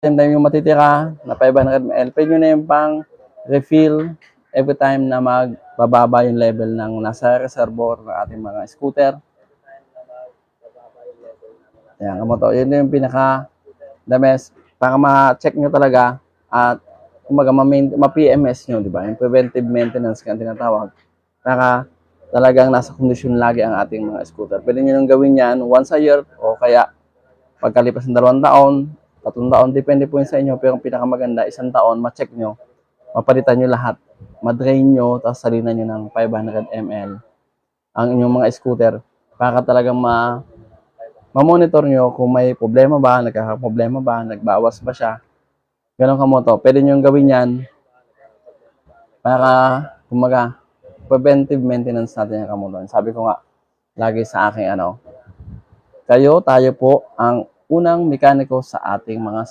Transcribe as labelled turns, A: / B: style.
A: Same time yung matitira na 500 ml, pwede nyo na yung pang refill every time na magbababa yung level ng nasa reservoir ng ating mga scooter. Ayan, kamoto. Yun yung pinaka the best para ma-check nyo talaga at kumbaga ma-PMS nyo, di ba? Yung preventive maintenance kang tinatawag. Para talagang nasa kondisyon lagi ang ating mga scooter. Pwede nyo nang gawin yan once a year o kaya pagkalipas ng 2 taon, 3 taon, depende po yun sa inyo. Pero ang pinakamaganda, 1 taon, ma-check nyo, mapalitan nyo lahat. Ma-drain nyo, tapos salinan nyo ng 500 ml ang inyong mga scooter para talagang ma-monitor nyo kung may problema ba, nagkakaproblema ba, nagbawas ba siya. Ganun kamoto. Pwede nyo gawin yan para, kumaga, preventive maintenance natin yung kamoto. Sabi ko nga, lagi sa aking tayo po ang unang mekaniko sa ating mga